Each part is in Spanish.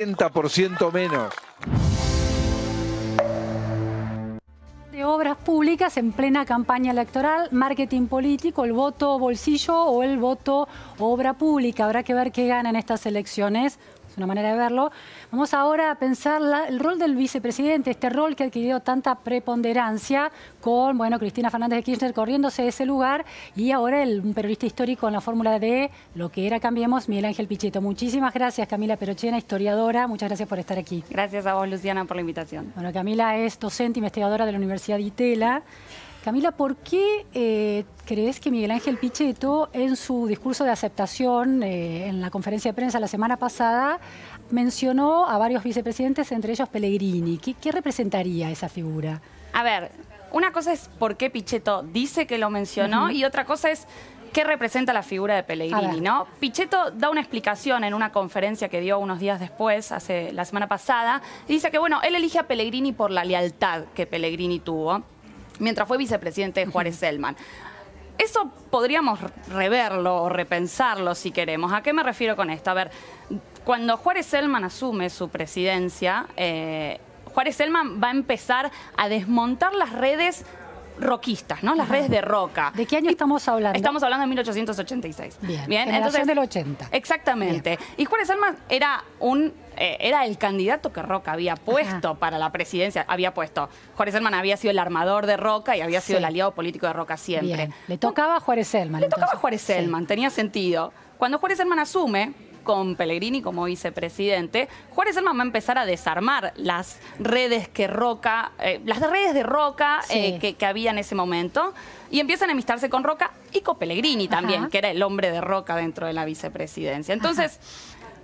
30% menos. De obras públicas en plena campaña electoral, marketing político, el voto bolsillo o el voto obra pública. Habrá que ver qué gana en estas elecciones. Es una manera de verlo. Vamos ahora a pensar el rol del vicepresidente, este rol que ha adquirido tanta preponderancia con, bueno, Cristina Fernández de Kirchner corriéndose de ese lugar y ahora un periodista histórico en la fórmula de lo que era Cambiemos, Miguel Ángel Pichetto. Muchísimas gracias, Camila Perochena, historiadora. Muchas gracias por estar aquí. Gracias a vos, Luciana, por la invitación. Bueno, Camila es docente investigadora de la Universidad de Itela. Camila, ¿por qué crees que Miguel Ángel Pichetto, en su discurso de aceptación en la conferencia de prensa la semana pasada, mencionó a varios vicepresidentes, entre ellos Pellegrini? ¿Qué representaría esa figura? A ver, una cosa es por qué Pichetto dice que lo mencionó y otra cosa es qué representa la figura de Pellegrini, ¿no? Pichetto da una explicación en una conferencia que dio unos días después, la semana pasada, y dice que, bueno, él elige a Pellegrini por la lealtad que Pellegrini tuvo mientras fue vicepresidente de Juárez Celman. Eso podríamos reverlo o repensarlo si queremos. ¿A qué me refiero con esto? A ver, cuando Juárez Celman asume su presidencia, Juárez Celman va a empezar a desmontar las redes roquistas, ¿no? Las redes de Roca. ¿De qué año estamos hablando? Estamos hablando de 1886. Bien, entonces del 80. Exactamente. Bien. Y Juárez Celman era el candidato que Roca había puesto para la presidencia. Juárez Celman había sido el armador de Roca y había sido el aliado político de Roca siempre. Bien. Le tocaba a Juárez Celman. Le tocaba a Juárez Celman, tenía sentido. Cuando Juárez Celman asume, con Pellegrini como vicepresidente, Juárez Celman va a empezar a desarmar las redes de Roca que había en ese momento y empiezan a amistarse con Roca y con Pellegrini también, que era el hombre de Roca dentro de la vicepresidencia. Entonces,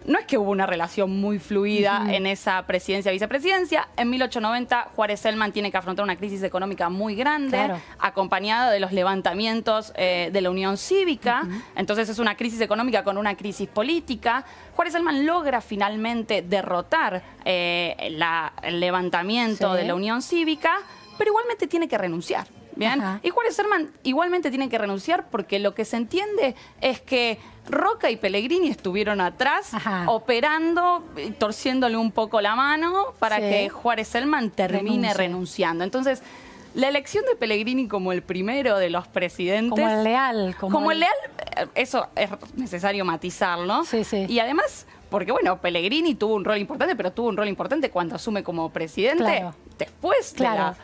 no es que hubo una relación muy fluida en esa presidencia-vicepresidencia. En 1890, Juárez Celman tiene que afrontar una crisis económica muy grande, acompañada de los levantamientos de la Unión Cívica. Entonces es una crisis económica con una crisis política. Juárez Celman logra finalmente derrotar el levantamiento de la Unión Cívica, pero igualmente tiene que renunciar. ¿Bien? Y Juárez Celman igualmente tiene que renunciar porque lo que se entiende es que Roca y Pellegrini estuvieron atrás operando, torciéndole un poco la mano para que Juárez Celman termine renunciando. Entonces, la elección de Pellegrini como el primero de los presidentes... Como el leal. Como el leal, eso es necesario matizarlo. Y además, porque bueno, Pellegrini tuvo un rol importante, pero tuvo un rol importante cuando asume como presidente después de la...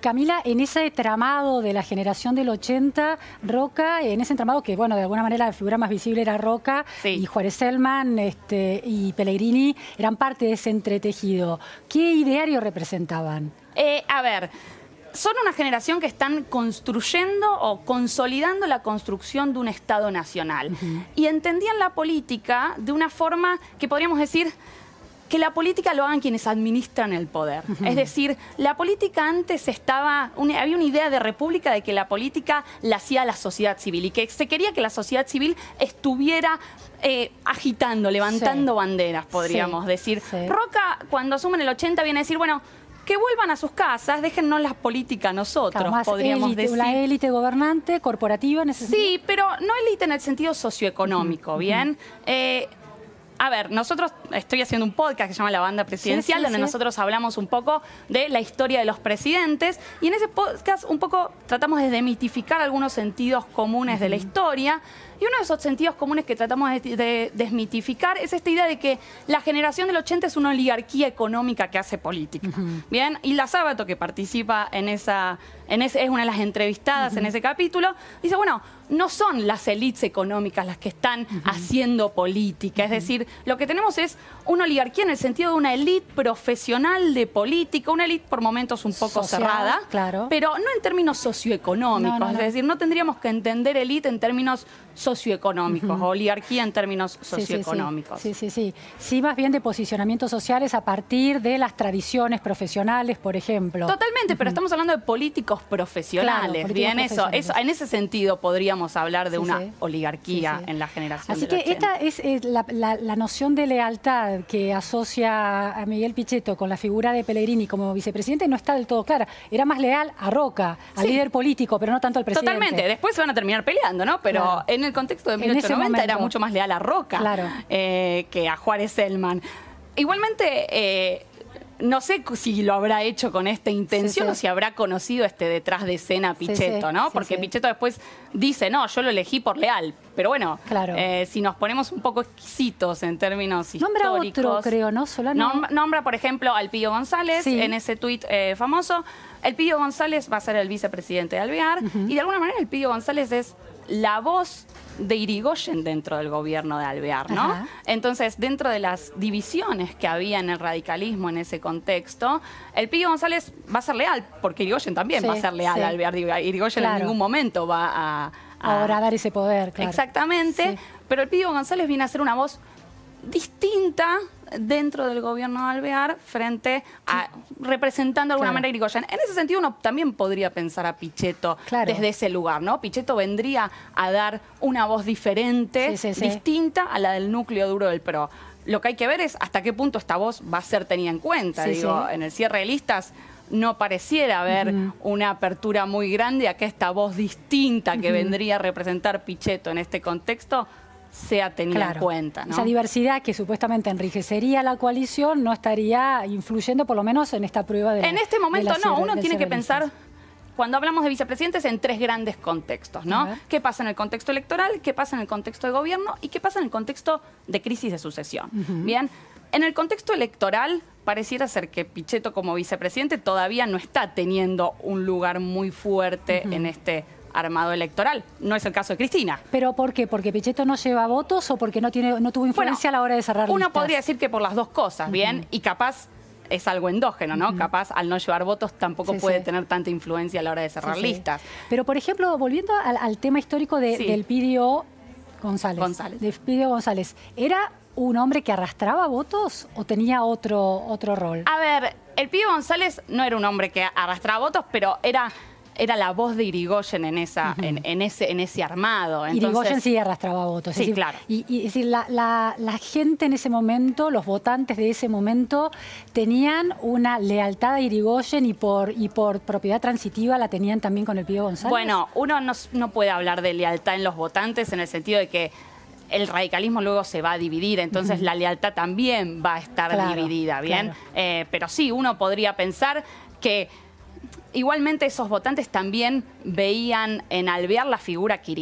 Camila, en ese tramado de la generación del 80, Roca, en ese entramado que, bueno, de alguna manera la figura más visible era Roca y Juárez Celman y Pellegrini eran parte de ese entretejido. ¿Qué ideario representaban? A ver, son una generación que están construyendo o consolidando la construcción de un Estado nacional. Y entendían la política de una forma que podríamos decir que la política lo hagan quienes administran el poder. Es decir, la política antes había una idea de república de que la política la hacía la sociedad civil y que se quería que la sociedad civil estuviera agitando, levantando banderas, podríamos decir. Roca, cuando asume en el 80, viene a decir, bueno, que vuelvan a sus casas, déjennos la política a nosotros, podríamos decir. La élite gobernante, corporativa, en ese sentido. Sí, pero no élite en el sentido socioeconómico, ¿bien? A ver, estoy haciendo un podcast que se llama La Banda Presidencial, donde nosotros hablamos un poco de la historia de los presidentes y en ese podcast un poco tratamos de demitificar algunos sentidos comunes de la historia. Y uno de esos sentidos comunes que tratamos de desmitificar es esta idea de que la generación del 80 es una oligarquía económica que hace política. ¿Bien? Y la Sábato, que participa es una de las entrevistadas en ese capítulo, dice, bueno, no son las élites económicas las que están haciendo política. Es decir, lo que tenemos es una oligarquía en el sentido de una élite profesional de política, una élite por momentos un poco cerrada, pero no en términos socioeconómicos. Es decir, no tendríamos que entender élite en términos socioeconómicos, oligarquía en términos socioeconómicos. Sí, más bien de posicionamientos sociales a partir de las tradiciones profesionales, por ejemplo. Totalmente, pero estamos hablando de políticos profesionales. Bien, eso, en ese sentido podríamos hablar de una oligarquía en la generación del 80. Así que esta es la noción de lealtad que asocia a Miguel Pichetto con la figura de Pellegrini como vicepresidente no está del todo clara. Era más leal a Roca, al líder político, pero no tanto al presidente. Totalmente, después se van a terminar peleando, ¿no? Pero en el contexto de 1890 era mucho más leal a Roca que a Juárez Celman. Igualmente, no sé si lo habrá hecho con esta intención o si habrá conocido detrás de escena Pichetto, ¿no? Porque Pichetto después dice, no, yo lo elegí por leal. Pero bueno, si nos ponemos un poco exquisitos en términos históricos... Nombra otro, creo, ¿no? Solano. Nombra, por ejemplo, al Pío González en ese tuit famoso. El Pío González va a ser el vicepresidente de Alvear y de alguna manera el Pío González es la voz de Irigoyen dentro del gobierno de Alvear, ¿no? Ajá. Entonces, dentro de las divisiones que había en el radicalismo en ese contexto, el Pío González va a ser leal, porque Irigoyen también va a ser leal a Alvear. Irigoyen en ningún momento va a ahora dar ese poder, claro. Exactamente, pero el Pío González viene a ser una voz distinta dentro del gobierno de Alvear frente a representando de alguna manera a Irigoyen. En ese sentido uno también podría pensar a Pichetto desde ese lugar, ¿no? Pichetto vendría a dar una voz diferente, distinta a la del núcleo duro del PRO. Lo que hay que ver es hasta qué punto esta voz va a ser tenida en cuenta. En el cierre de listas no pareciera haber una apertura muy grande a que esta voz distinta que vendría a representar Pichetto en este contexto sea tenida en cuenta, ¿no? Esa diversidad que supuestamente enriquecería la coalición no estaría influyendo, por lo menos en esta prueba de En este momento no, uno tiene que pensar, cuando hablamos de vicepresidentes, en tres grandes contextos, ¿no? ¿Qué pasa en el contexto electoral? ¿Qué pasa en el contexto de gobierno? ¿Y qué pasa en el contexto de crisis de sucesión? Bien, en el contexto electoral pareciera ser que Pichetto como vicepresidente todavía no está teniendo un lugar muy fuerte en este armado electoral. No es el caso de Cristina. ¿Pero por qué? ¿Porque Pichetto no lleva votos o porque no tuvo influencia a la hora de cerrar listas? Uno podría decir que por las dos cosas, ¿bien? Y capaz es algo endógeno, ¿no? Capaz al no llevar votos tampoco puede tener tanta influencia a la hora de cerrar listas. Pero, por ejemplo, volviendo al tema histórico del Pío González. De Pío González. ¿Era un hombre que arrastraba votos o tenía otro rol? A ver, el Pío González no era un hombre que arrastraba votos, pero era la voz de Irigoyen en ese armado. Entonces, Irigoyen sí arrastraba votos. Sí, claro. Y es decir, la gente en ese momento, los votantes de ese momento, tenían una lealtad a Irigoyen y por propiedad transitiva la tenían también con el Pío González. Bueno, uno no puede hablar de lealtad en los votantes en el sentido de que el radicalismo luego se va a dividir, entonces la lealtad también va a estar dividida, ¿bien? Pero sí, uno podría pensar que igualmente esos votantes también veían en Alvear la figura que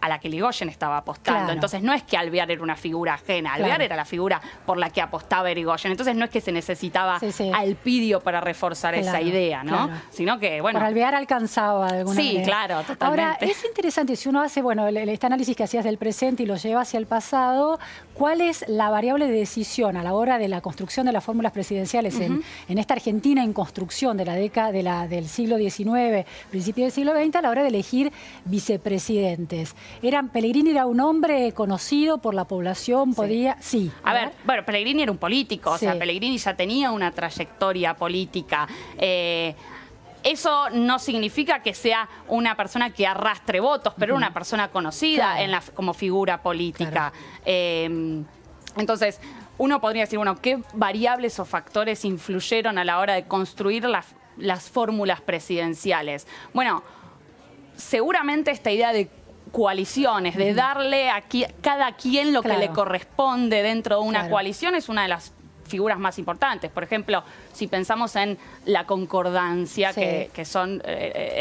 a la que Irigoyen estaba apostando. Entonces no es que Alvear era una figura ajena, Alvear era la figura por la que apostaba Irigoyen. Entonces no es que se necesitaba a Elpidio para reforzar esa idea, ¿no? Sino que, bueno... Por Alvear alcanzaba de alguna manera. Sí, claro, totalmente. Ahora, es interesante, si uno hace, bueno, este análisis que hacías del presente y lo lleva hacia el pasado, ¿cuál es la variable de decisión a la hora de la construcción de las fórmulas presidenciales en esta Argentina en construcción de la década del siglo XIX, principio del siglo XX, a la hora de elegir vicepresidentes? ¿Pellegrini era un hombre conocido por la población? ¿Podía? Sí. A ver, bueno, Pellegrini era un político, o sea, Pellegrini ya tenía una trayectoria política. Eso no significa que sea una persona que arrastre votos, pero era una persona conocida como figura política. Entonces, uno podría decir, bueno, ¿qué variables o factores influyeron a la hora de construir las fórmulas presidenciales? Bueno, seguramente esta idea de coaliciones, de darle a cada quien lo que le corresponde dentro de una coalición es una de las figuras más importantes. Por ejemplo, si pensamos en la concordancia, que son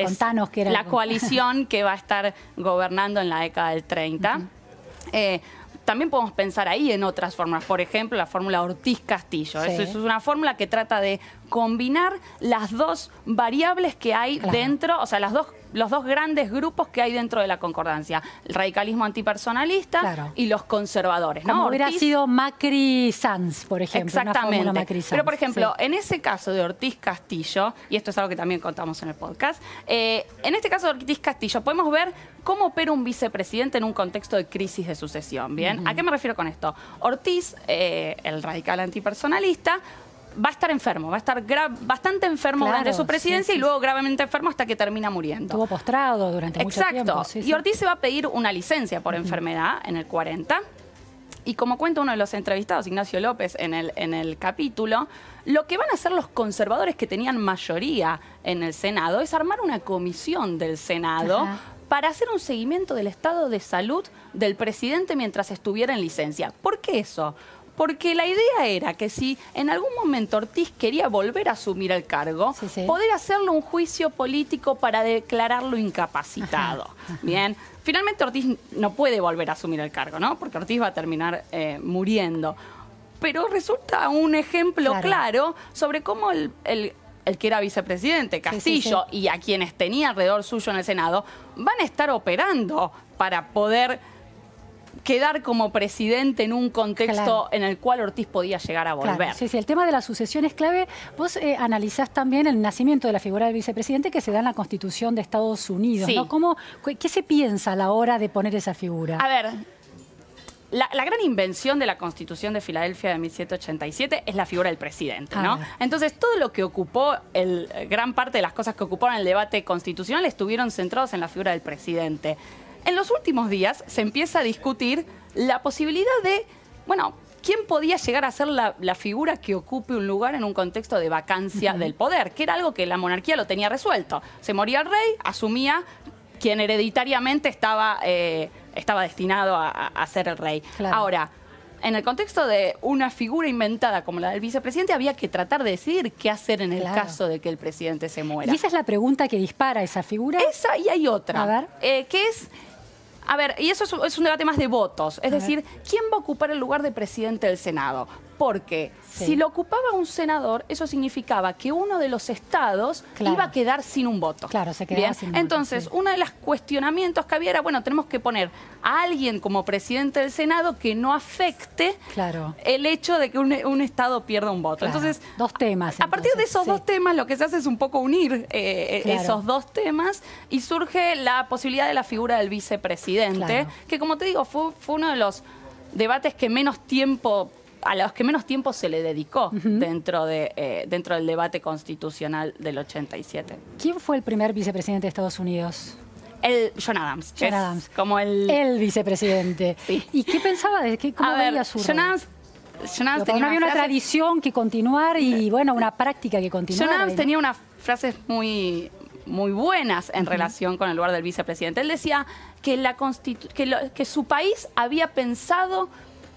Contanos qué era la coalición que va a estar gobernando en la década del 30. También podemos pensar ahí en otras fórmulas. Por ejemplo, la fórmula Ortiz-Castillo. Eso es una fórmula que trata de combinar las dos variables que hay dentro, o sea, los dos grandes grupos que hay dentro de la concordancia. El radicalismo antipersonalista y los conservadores, ¿no? Como hubiera sido Macri-Sanz, por ejemplo. Exactamente. Macri-Sanz. Pero, por ejemplo, en ese caso de Ortiz-Castillo, y esto es algo que también contamos en el podcast, en este caso de Ortiz-Castillo podemos ver cómo opera un vicepresidente en un contexto de crisis de sucesión, ¿bien? ¿A qué me refiero con esto? Ortiz, el radical antipersonalista, va a estar enfermo, va a estar bastante enfermo durante su presidencia y luego gravemente enfermo hasta que termina muriendo. Estuvo postrado durante mucho tiempo. Exacto. Y Ortiz se va a pedir una licencia por enfermedad en el 40. Y como cuenta uno de los entrevistados, Ignacio López, en el capítulo, lo que van a hacer los conservadores que tenían mayoría en el Senado es armar una comisión del Senado para hacer un seguimiento del estado de salud del presidente mientras estuviera en licencia. ¿Por qué eso? porque la idea era que si en algún momento Ortiz quería volver a asumir el cargo, poder hacerle un juicio político para declararlo incapacitado. Bien, finalmente Ortiz no puede volver a asumir el cargo, ¿no? Porque Ortiz va a terminar muriendo. Pero resulta un ejemplo claro sobre cómo el que era vicepresidente, Castillo, y a quienes tenía alrededor suyo en el Senado, van a estar operando para poder quedar como presidente en un contexto en el cual Ortiz podía llegar a volver. Sí, el tema de la sucesión es clave. Vos analizás también el nacimiento de la figura del vicepresidente que se da en la Constitución de Estados Unidos, ¿no? ¿Qué se piensa a la hora de poner esa figura? A ver, la gran invención de la Constitución de Filadelfia de 1787 es la figura del presidente, ¿no? Entonces, todo lo que ocupó, gran parte de las cosas que ocuparon el debate constitucional estuvieron centrados en la figura del presidente. En los últimos días se empieza a discutir la posibilidad de, bueno, ¿quién podía llegar a ser la figura que ocupe un lugar en un contexto de vacancia del poder? Que era algo que la monarquía lo tenía resuelto. Se moría el rey, asumía quien hereditariamente estaba destinado a ser el rey. Ahora, en el contexto de una figura inventada como la del vicepresidente, había que tratar de decidir qué hacer en el caso de que el presidente se muera. ¿Y esa es la pregunta que dispara esa figura? Esa, y hay otra. A ver. Que es... A ver, y eso es un debate más de votos. Es decir, ¿quién va a ocupar el lugar de presidente del Senado? Porque si lo ocupaba un senador, eso significaba que uno de los estados iba a quedar sin un voto. Claro, se quedaba sin un voto. Entonces, uno de los cuestionamientos que había era, bueno, tenemos que poner a alguien como presidente del Senado que no afecte el hecho de que un estado pierda un voto. Entonces, dos temas. A partir de esos dos temas, lo que se hace es un poco unir esos dos temas y surge la posibilidad de la figura del vicepresidente, que como te digo, fue uno de los debates que a los que menos tiempo se le dedicó dentro del debate constitucional del 87. ¿Quién fue el primer vicepresidente de Estados Unidos? John Adams. John Adams. Como el vicepresidente. ¿Y qué pensaba de cómo veía su rol? John Adams tenía había una tradición que continuar y, bueno, una práctica que continuar. John Adams tenía unas frases muy buenas en relación con el lugar del vicepresidente. Él decía que su país había pensado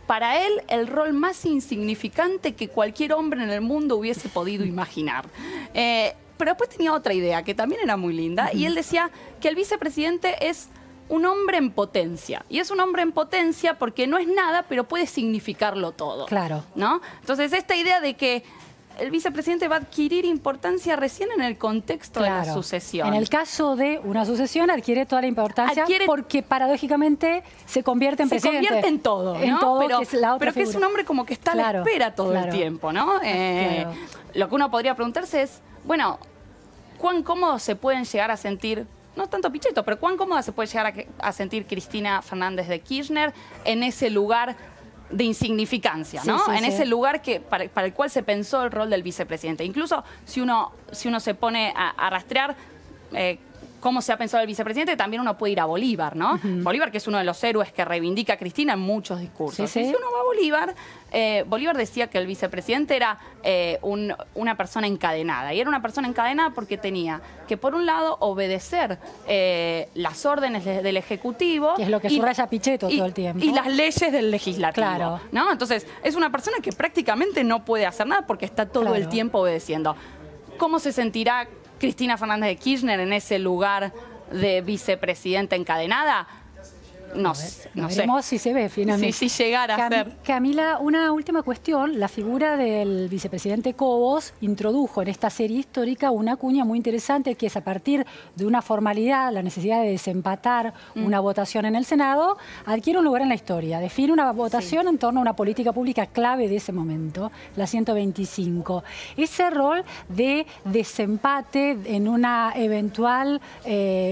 para él el rol más insignificante que cualquier hombre en el mundo hubiese podido imaginar. Pero después tenía otra idea que también era muy linda, y él decía que el vicepresidente es un hombre en potencia. Y es un hombre en potencia porque no es nada, pero puede significarlo todo. Claro. ¿No? Entonces, esta idea de que el vicepresidente va a adquirir importancia recién en el contexto de la sucesión. En el caso de una sucesión adquiere toda la importancia porque paradójicamente se convierte en presidente. Se convierte en todo, ¿no? En todo, pero que es un hombre como que está a la espera todo el tiempo, ¿no? Lo que uno podría preguntarse es, bueno, ¿cuán cómodo se pueden llegar a sentir, no tanto Pichetto, pero cuán cómoda se puede llegar a sentir Cristina Fernández de Kirchner en ese lugar de insignificancia, ¿no? En ese lugar para el cual se pensó el rol del vicepresidente. Incluso si uno se pone a rastrear cómo se ha pensado el vicepresidente, también uno puede ir a Bolívar, ¿no? Bolívar, que es uno de los héroes que reivindica a Cristina en muchos discursos. Y si uno va a Bolívar, Bolívar decía que el vicepresidente era una persona encadenada. Y era una persona encadenada porque tenía que, por un lado, obedecer las órdenes del Ejecutivo. Que es lo que subraya Pichetto todo el tiempo. Y las leyes del Legislativo. ¿No? Entonces, es una persona que prácticamente no puede hacer nada porque está todo el tiempo obedeciendo. ¿Cómo se sentirá Cristina Fernández de Kirchner en ese lugar de vicepresidenta encadenada? No sé. Veremos si se ve finalmente. Si llegara a ser. Camila, una última cuestión. La figura del vicepresidente Cobos introdujo en esta serie histórica una cuña muy interesante, que es a partir de una formalidad, la necesidad de desempatar una votación en el Senado, adquiere un lugar en la historia. Define una votación en torno a una política pública clave de ese momento, la 125. Ese rol de desempate en una eventual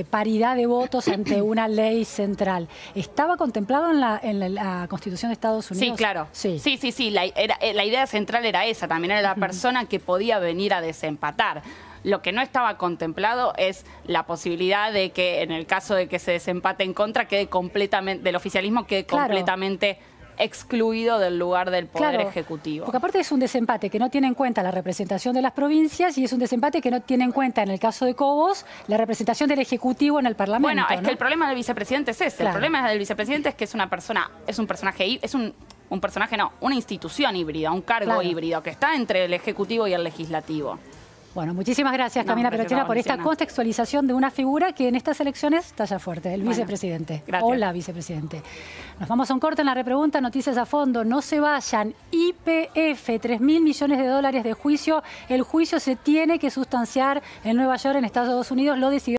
paridad de votos ante una ley central, ¿estaba contemplado en la Constitución de Estados Unidos? Sí, claro. Sí. La idea central era esa. También era la persona que podía venir a desempatar. Lo que no estaba contemplado es la posibilidad de que, en el caso de que se desempate en contra, del oficialismo quede completamente excluido del lugar del Poder Ejecutivo. Porque aparte es un desempate que no tiene en cuenta la representación de las provincias y es un desempate que no tiene en cuenta, en el caso de Cobos, la representación del Ejecutivo en el Parlamento. Bueno, es que el problema del vicepresidente es ese. El problema del vicepresidente es que es un personaje, es un un personaje no, una institución híbrida, un cargo híbrido que está entre el Ejecutivo y el Legislativo. Bueno, muchísimas gracias, Camila Perochena, por esta contextualización de una figura que en estas elecciones talla fuerte, el vicepresidente o la vicepresidente. Nos vamos a un corte en la repregunta, noticias a fondo, no se vayan. YPF, 3.000 millones de dólares de juicio. El juicio se tiene que sustanciar en Nueva York, en Estados Unidos, lo decidió